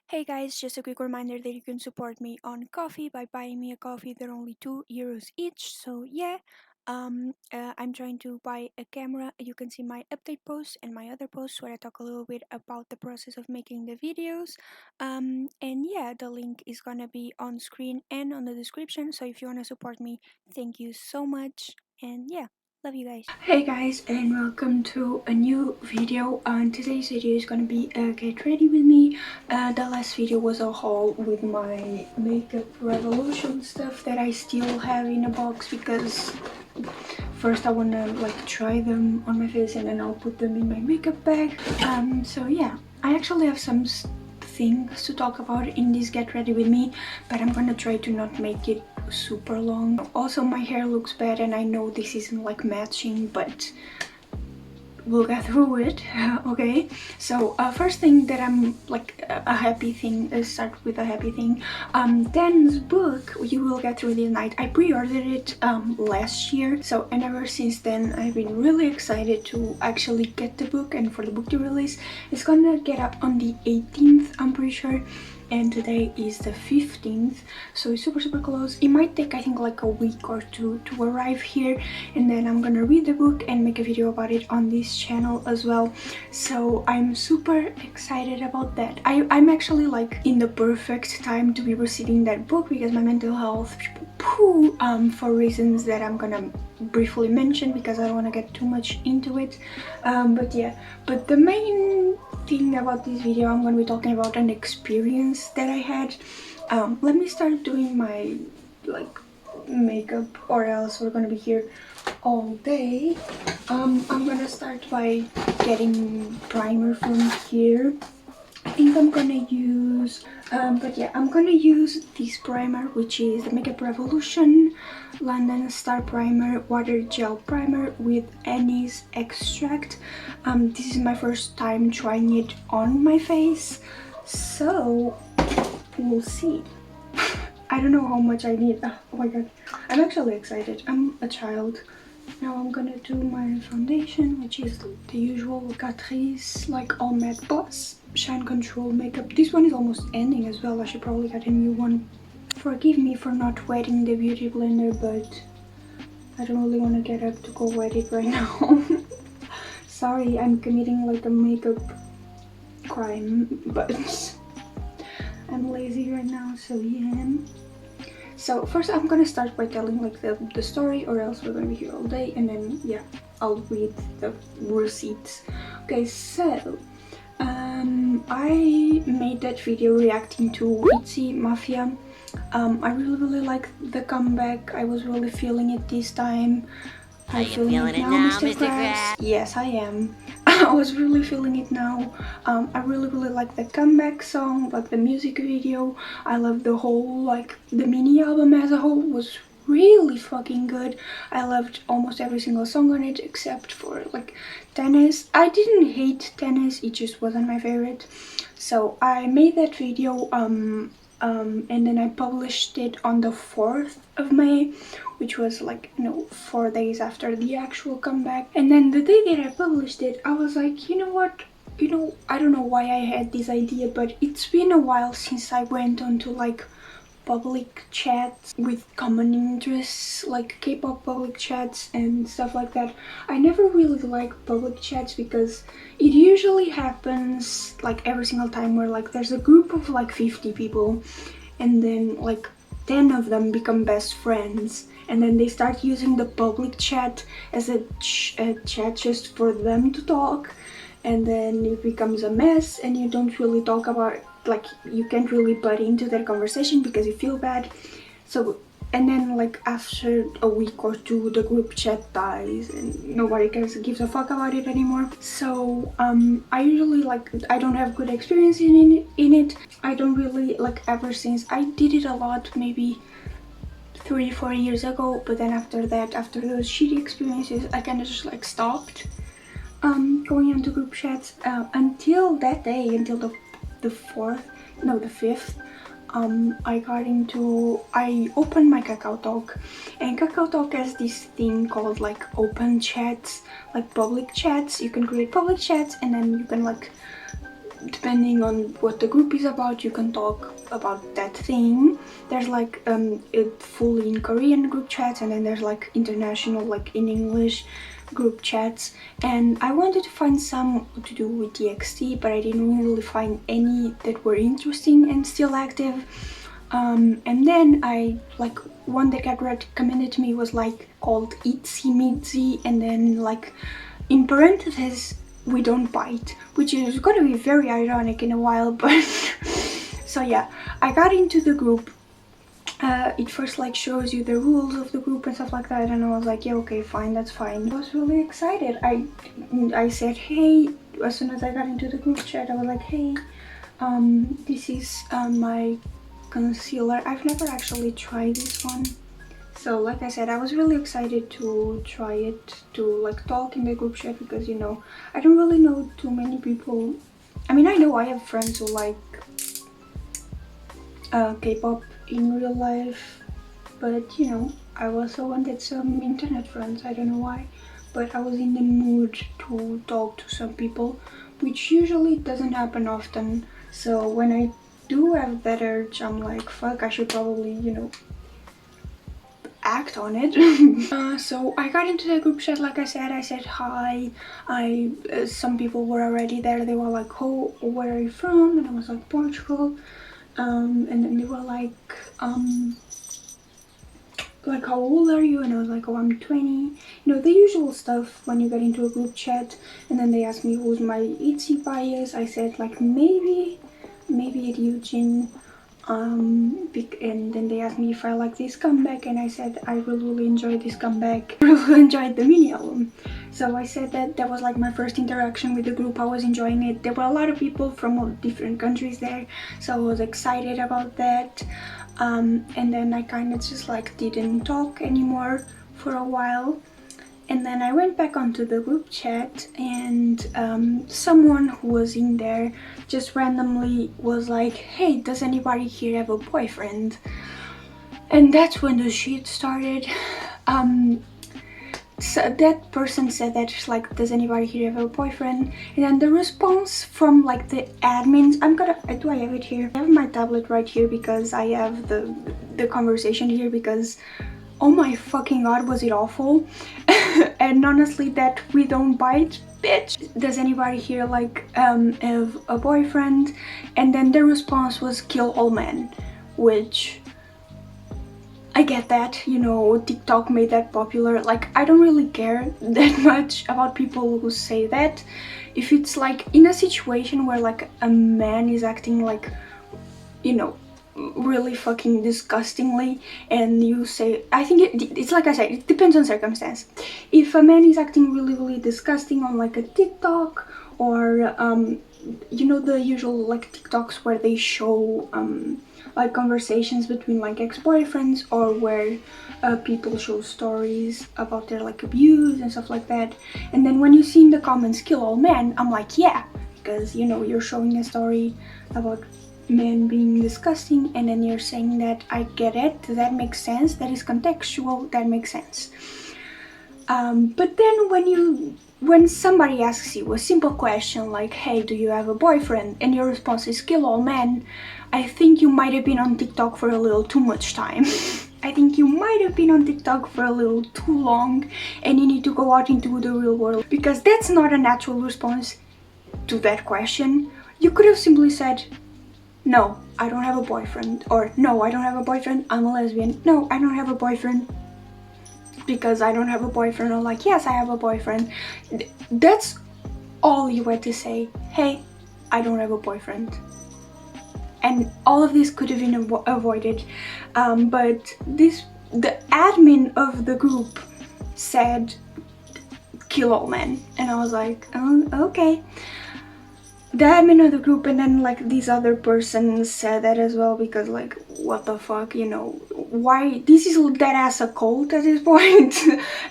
Hey guys, just a quick reminder that you can support me on coffee by buying me a coffee. They're only €2 each. So yeah, I'm trying to buy a camera. You can see my update posts and my other posts where I talk a little bit about the process of making the videos. And yeah, the link is gonna be on screen and on the description. So if you wanna support me, thank you so much. And yeah. Love you guys. Hey guys, and welcome to a new video. Today's video is gonna be get ready with me. The last video was a haul with my makeup revolution stuff that I still have in a box because first I wanna like try them on my face and then I'll put them in my makeup bag. So yeah, I actually have some things to talk about in this get ready with me, but I'm gonna try to not make it super long. Also, my hair looks bad and I know this isn't like matching, but we'll get through it. Okay, so first thing that I'm like a happy thing, start with a happy thing. Dan's book, You Will Get Through This Night, I pre-ordered it last year, so and ever since then I've been really excited to actually get the book and for the book to release. It's gonna get up on the 18th, I'm pretty sure, and today is the 15th, so it's super close. It might take, I think, like a week or two to arrive here, and then I'm gonna read the book and make a video about it on this channel as well. So I'm super excited about that. I'm actually like in the perfect time to be receiving that book because my mental health for reasons that I'm gonna briefly mention because I don't want to get too much into it. But yeah, but the main thing about this video, I'm going to be talking about an experience that I had. Let me start doing my like makeup or else we're going to be here all day. I'm going to start by getting primer from here. I think I'm gonna use, but yeah, I'm gonna use this primer, which is the Makeup Revolution London Star Primer Water Gel Primer with anise extract. This is my first time trying it on my face, so we'll see. I don't know how much I need. Oh my god, I'm actually excited. I'm a child. Now I'm gonna do my foundation, which is the usual Catrice, like all matte gloss shine control makeup. This one is almost ending as well. I should probably get a new one. Forgive me for not wetting the beauty blender, but I don't really want to get up to go wet it right now. Sorry, I'm committing like a makeup crime, but I'm lazy right now, so yeah. So first I'm gonna start by telling like the story, or else we're gonna be here all day, and then yeah, I'll read the receipts. Okay, so I made that video reacting to Itzy Mafia. I really like the comeback. I was really feeling it this time. Are you feeling it now, Mr. Krabs? Yes, I am. I was really feeling it now. I really like the comeback song, like the music video. I love the whole, like the mini album as a whole was really fucking good. I loved almost every single song on it except for like Tennis. I didn't hate Tennis, it just wasn't my favorite. So I made that video and then I published it on the 4th of May, which was like, you know, 4 days after the actual comeback. And then the day that I published it, I was like, you know what, I don't know why I had this idea, but it's been a while since I went on to like public chats with common interests, like K-pop public chats and stuff like that. I never really like public chats because it usually happens like every single time where like there's a group of like 50 people and then like 10 of them become best friends, and then they start using the public chat as a chat just for them to talk, and then it becomes a mess and you don't really talk about, like you can't really butt into their conversation because you feel bad. So, and then like after a week or two the group chat dies and nobody gives a fuck about it anymore. So I usually like, I don't have good experience in it. I don't really like, ever since I did it a lot, maybe 3-4 years ago, but then after that, after those shitty experiences, I kind of just like stopped going into group chats until that day, until the 4th, no, the 5th. I opened my Kakao Talk, and Kakao Talk has this thing called like open chats, like public chats. You can create public chats and then you can like depending on what the group is about, you can talk about that thing. There's like fully in Korean group chats, and then there's like international, like in English group chats. And I wanted to find some to do with TXT, but I didn't really find any that were interesting and still active. And then I like one that got recommended to me was like called Itsy Mitsy, and then like in parentheses, we don't bite, which is gonna be very ironic in a while, but so yeah, I got into the group. It first like shows you the rules of the group and stuff like that, and I was like, yeah, okay, fine, that's fine. I was really excited. I said, hey, as soon as I got into the group chat, I was like, hey, this is my concealer. I've never actually tried this one. So like I said, I was really excited to try it, to like talk in the group chat, because you know, I don't really know too many people. I mean, I know I have friends who like K-pop in real life, but you know, I also wanted some internet friends. I don't know why, but I was in the mood to talk to some people, which usually doesn't happen often. So when I do have that urge, I'm like, fuck, I should probably, you know, act on it. So I got into the group chat. Like I said hi. Some people were already there. They were like, oh, where are you from? And I was like, Portugal. And then they were like how old are you? And I was like, oh, I'm 20. You know, the usual stuff when you get into a group chat. And then they asked me who's my Etsy bias. I said like maybe at Eugene. And then they asked me if I like this comeback, and I said I really enjoyed this comeback. I really enjoyed the mini album. So I said that was like my first interaction with the group. I was enjoying it. There were a lot of people from all different countries there, so I was excited about that. And then I kind of just like didn't talk anymore for a while. And then I went back onto the group chat, and someone who was in there just randomly was like, hey, does anybody here have a boyfriend? And that's when the shit started. So that person said that, just like, does anybody here have a boyfriend? And then the response from like the admins, do I have it here? I have my tablet right here because I have the conversation here, because oh my fucking god, was it awful. And honestly, that we don't bite, bitch. Does anybody here like have a boyfriend? And then the response was kill all men, which I get that, you know, TikTok made that popular. Like, I don't really care that much about people who say that. If it's like in a situation where like a man is acting like, you know, really fucking disgustingly, and you say, I think it's like I said, it depends on circumstance. If a man is acting really disgusting on like a TikTok, or you know, the usual like TikToks where they show like conversations between like ex-boyfriends, or where people show stories about their like abuse and stuff like that, and then when you see in the comments kill all men, I'm like, yeah, because you know, you're showing a story about men being disgusting, and then you're saying that. I get it, that makes sense, that is contextual, that makes sense. But then when somebody asks you a simple question like, hey, do you have a boyfriend, and your response is kill all men, I think you might have been on TikTok for a little too much time. I think you might have been on TikTok for a little too long, and you need to go out into the real world, because that's not a natural response to that question. You could have simply said, no, I don't have a boyfriend, or no, I don't have a boyfriend, I'm a lesbian. No, I don't have a boyfriend because I don't have a boyfriend, or like, yes, I have a boyfriend. That's all you had to say. Hey, I don't have a boyfriend. And all of this could have been avoided, but the admin of the group said kill all men, and I was like, oh, okay. The admin of the group, and then like these other persons said that as well, because like, what the fuck, you know, why, this is dead ass a cult at this point.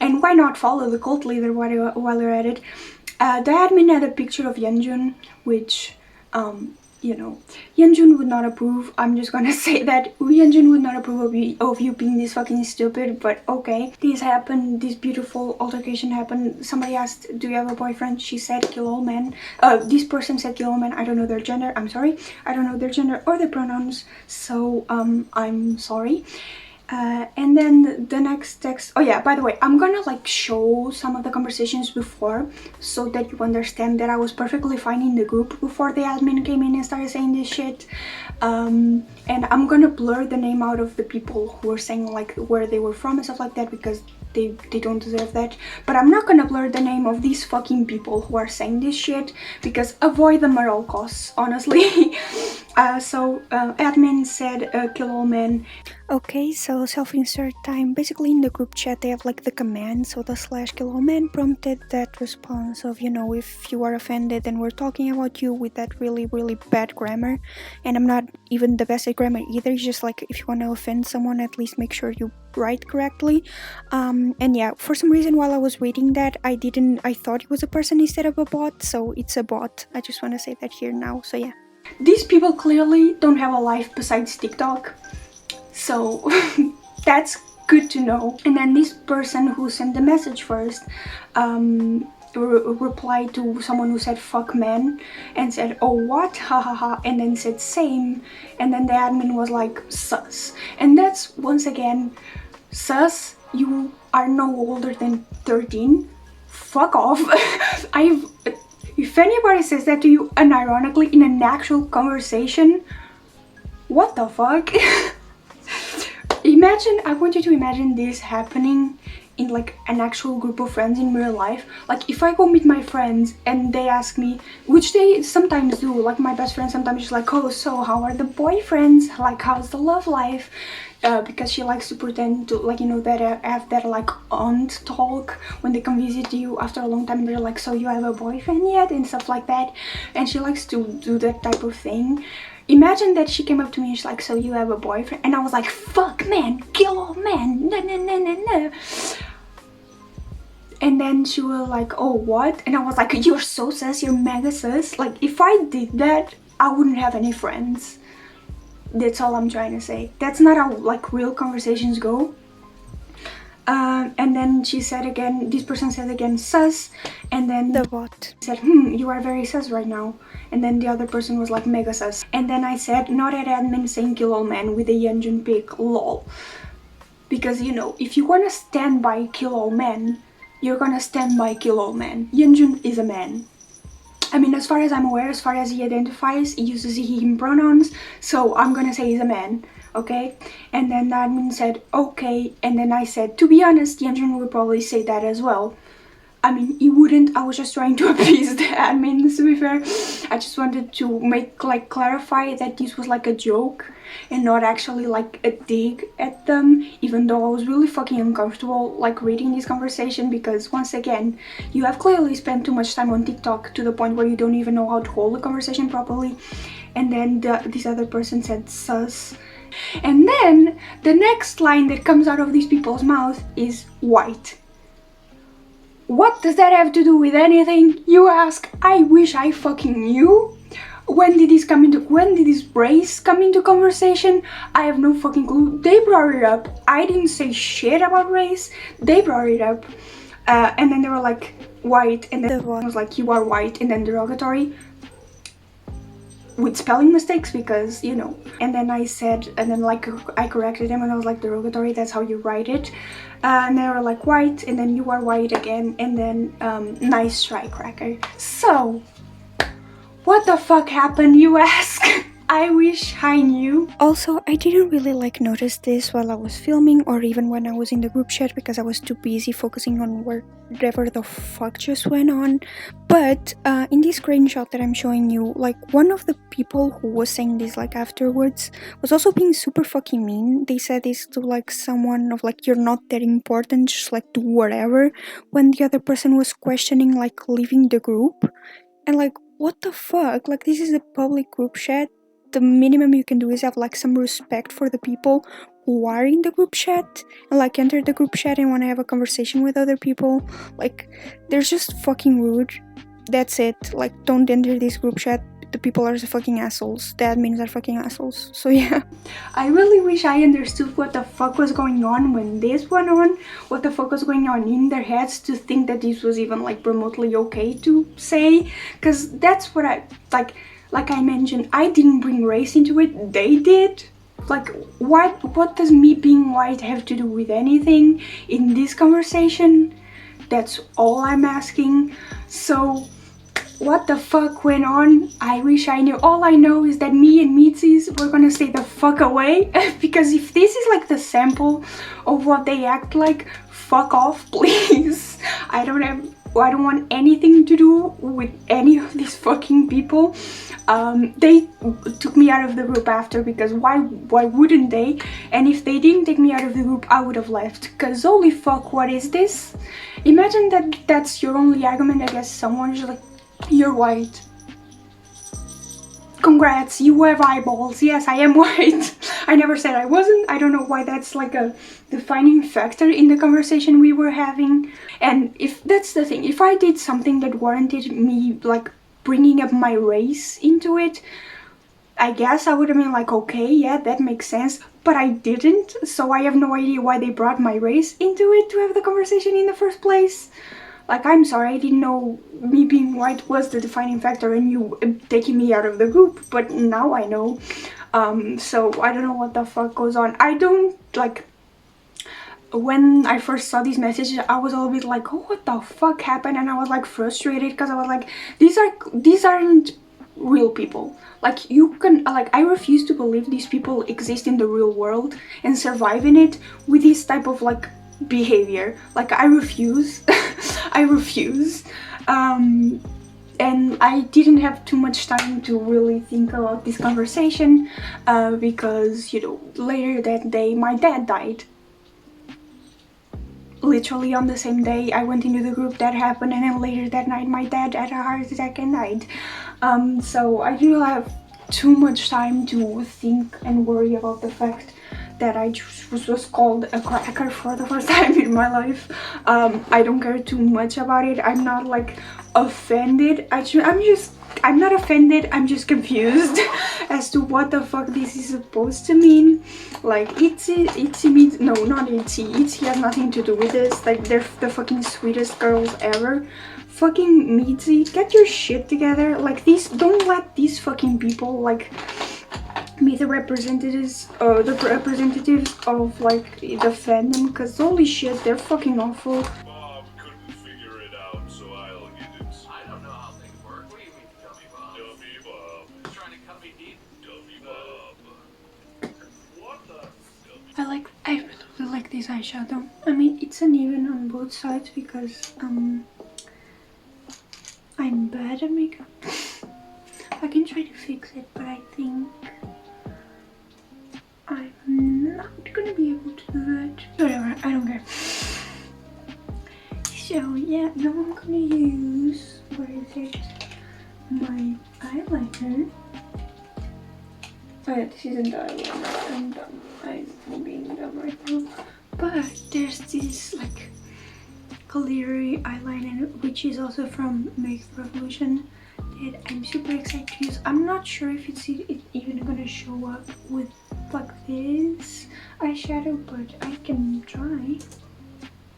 And why not follow the cult leader while you're at it. The admin had a picture of Yeonjun, which Yeonjun would not approve. I'm just gonna say that Yeonjun would not approve of you being this fucking stupid, but okay. This happened, this beautiful altercation happened. Somebody asked, do you have a boyfriend? She said, kill all men. This person said, kill all men. I don't know their gender. I'm sorry. I don't know their gender or their pronouns, so I'm sorry. And then the next text, oh yeah, by the way, I'm gonna like show some of the conversations before so that you understand that I was perfectly fine in the group before the admin came in and started saying this shit. And I'm gonna blur the name out of the people who were saying like where they were from and stuff like that, because they don't deserve that. But I'm not gonna blur the name of these fucking people who are saying this shit, because avoid them at all costs, honestly. So admin said kill all men. Okay, so self-insert time. Basically in the group chat they have like the command, so the /kill all men prompted that response of, if you are offended and we're talking about you with that really bad grammar. And I'm not even the best at grammar either. It's just like, if you want to offend someone, at least make sure you write correctly. And yeah, for some reason while I was reading that, I thought it was a person instead of a bot, so it's a bot. I just want to say that here now, so yeah. These people clearly don't have a life besides TikTok, so that's good to know. And then this person who sent the message first replied to someone who said fuck men and said, oh what, hahaha, and then said same, and then the admin was like sus. And that's, once again, sus, you are no older than 13, fuck off. If anybody says that to you unironically in an actual conversation, what the fuck? I want you to imagine this happening in like an actual group of friends in real life. Like if I go meet my friends and they ask me, which they sometimes do, like my best friend sometimes is like, oh, so how are the boyfriends, like how's the love life, because she likes to pretend to, like, that have that like aunt talk when they come visit you after a long time, and they're like, so you have a boyfriend yet, and stuff like that. And she likes to do that type of thing. Imagine that she came up to me and she's like, so you have a boyfriend? And I was like, fuck man, kill all men, no, no, no, no, no. And then she was like, oh what? And I was like, you're so sus, you're mega sus. Like if I did that, I wouldn't have any friends. That's all I'm trying to say. That's not how like real conversations go. And then she said again, this person said again, sus, and then the bot said, you are very sus right now. And then the other person was like, mega sus. And then I said, not at admin saying kill all men with a Yeonjun pic, lol. Because, if you wanna stand by kill all men, you're gonna stand by kill all men. Yeonjun is a man. I mean, as far as I'm aware, as far as he identifies, he uses he, him pronouns, so I'm gonna say he's a man. Okay, and then the admin said okay, and then I said, to be honest, Yeonjun would probably say that as well. I mean, he wouldn't. I was just trying to appease the admins, to be fair. I just wanted to clarify that this was like a joke and not actually like a dig at them, even though I was really fucking uncomfortable like reading this conversation, because once again, you have clearly spent too much time on TikTok to the point where you don't even know how to hold a conversation properly. And then this other person said sus. And then the next line that comes out of these people's mouth is white. What does that have to do with anything, you ask? I wish I fucking knew. When did this race come into conversation? I have no fucking clue. They brought it up. I didn't say shit about race. They brought it up. And then they were like, white, and then the one was like, you are white, and then derogatory. With spelling mistakes, because, and then I said, and then like I corrected him and I was like, derogatory, that's how you write it. And they were like, white, and then you are white again, and then nice try, cracker. So what the fuck happened, you ask? I wish I knew. Also, I didn't really notice this while I was filming or even when I was in the group chat, because I was too busy focusing on whatever the fuck just went on. But in this screenshot that I'm showing you, one of the people who was saying this afterwards was also being super fucking mean. They said this to someone of you're not that important, just do whatever, when the other person was questioning leaving the group. And what the fuck? This is a public group chat. The minimum you can do is have some respect for the people who are in the group chat and enter the group chat and want to have a conversation with other people. They're just fucking rude. That's it. Don't enter this group chat. the people are the fucking assholes. The admins are fucking assholes. So yeah. I really wish I understood what the fuck was going on when this went on. What the fuck was going on in their heads to think that this was even like remotely okay to say. Cause that's what like I mentioned, I didn't bring race into it, they did. Like, what does me being white have to do with anything in this conversation? That's all I'm asking. So what the fuck went on? I wish I knew. All I know is that me and Mitzi's were gonna stay the fuck away because if this is like the sample of what they act like, fuck off, please. I don't want anything to do with any of these fucking people. They took me out of the group after because why wouldn't they? And if they didn't take me out of the group, I would have left. Cause holy fuck, what is this? Imagine that's your only argument against someone. Just like, you're white. Congrats, you have eyeballs. Yes, I am white. I never said I wasn't. I don't know why that's like a defining factor in the conversation we were having. And if that's the thing, if I did something that warranted me like bringing up my race into it, I guess I would have been like, okay, yeah, that makes sense. But I didn't, so I have no idea why they brought my race into it to have the conversation in the first place. Like, I'm sorry, I didn't know me being white was the defining factor and you taking me out of the group, but now I know. So I don't know what the fuck goes on. I don't, like, when I first saw these messages, I was a little bit like, oh, what the fuck happened? And I was like frustrated because I was like, these aren't real people. Like, you can, like, I refuse to believe these people exist in the real world and survive in it with this type of like behavior. Like, I refuse. I refuse. And I didn't have too much time to really think about this conversation because, you know, later that day my dad died. Literally on the same day I went into the group that happened, and then later that night my dad had a heart attack and died. So I didn't have too much time to think and worry about the fact that I was called a cracker for the first time in my life. I don't care too much about it. I'm not like offended. I'm not offended, I'm just confused as to what the fuck this is supposed to mean. Like, Itzy means, no, not Itzy has nothing to do with this. Like, they're the fucking sweetest girls ever. Fucking Mitzi, get your shit together. Like, don't let these fucking people, like, be the representatives of like the fandom, because holy shit, they're fucking awful. Bob couldn't figure it out, so I'll get it. I don't know how things work. What do you mean, Dummy Bob? Dummy Bob. Trying to cut me deep? Dummy Bob. What the? I really like this eyeshadow. I mean, it's uneven on both sides because I'm bad at makeup. I can try to fix it, but I think I'm not gonna be able to do that. Whatever, I don't care. So yeah, now I'm gonna use, where is it? My eyeliner. Oh yeah, this isn't the eyeliner. I'm dumb. I'm being dumb right now. But there's this like glittery eyeliner, which is also from Makeup Revolution, that I'm super excited to use. I'm not sure if it's even gonna show up with like this eyeshadow, but I can try.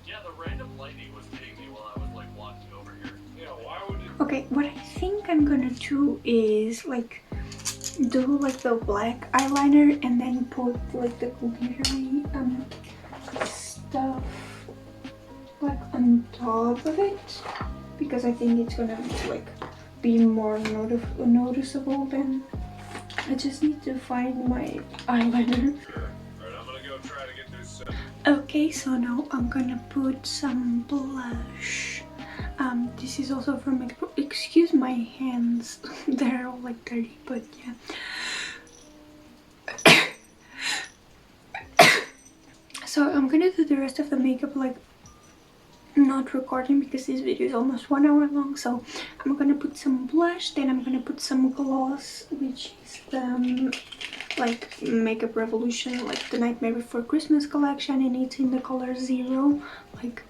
Yeah, the random lady was hitting me while I was like walking over here. Yeah, why would it? Okay, what I think I'm gonna do is like do like the black eyeliner and then put like the glittery stuff like on top of it, because I think it's gonna like be more noticeable then. I just need to find my eyeliner. Sure. Alright, I'm gonna go try to get this. Okay, so now I'm gonna put some blush. This is also from Makeup. Excuse my hands, they're all like dirty, but yeah. So I'm gonna do the rest of the makeup like not recording because this video is almost 1 hour long. So I'm gonna put some blush, then I'm gonna put some gloss, which is the like Makeup Revolution, like the Nightmare Before Christmas collection, and it's in the color 0. Like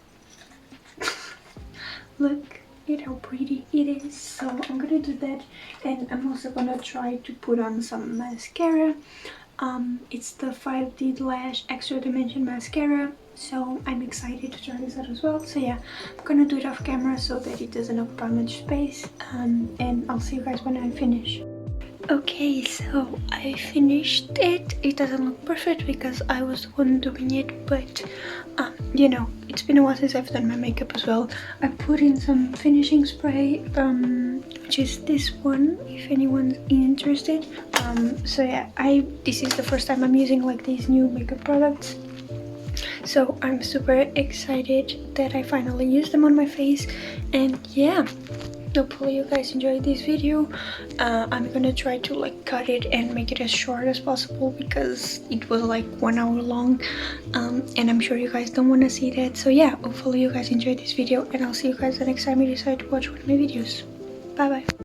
look, at how pretty it is. So I'm gonna do that, and I'm also gonna try to put on some mascara. It's the 5D Lash Extra Dimension Mascara, so I'm excited to try this out as well. So yeah, I'm gonna do it off camera so that it doesn't occupy much space, and I'll see you guys when I finish. Okay, so I finished it. It doesn't look perfect because I was the one doing it, but you know, it's been a while since I've done my makeup as well. I put in some finishing spray, which is this one, if anyone's interested. So yeah, this is the first time I'm using like these new makeup products. So I'm super excited that I finally used them on my face, and yeah. Hopefully you guys enjoyed this video. I'm gonna try to like cut it and make it as short as possible because it was like 1 hour long, and I'm sure you guys don't want to see that. So yeah, hopefully you guys enjoyed this video, and I'll see you guys the next time you decide to watch one of my videos. Bye bye.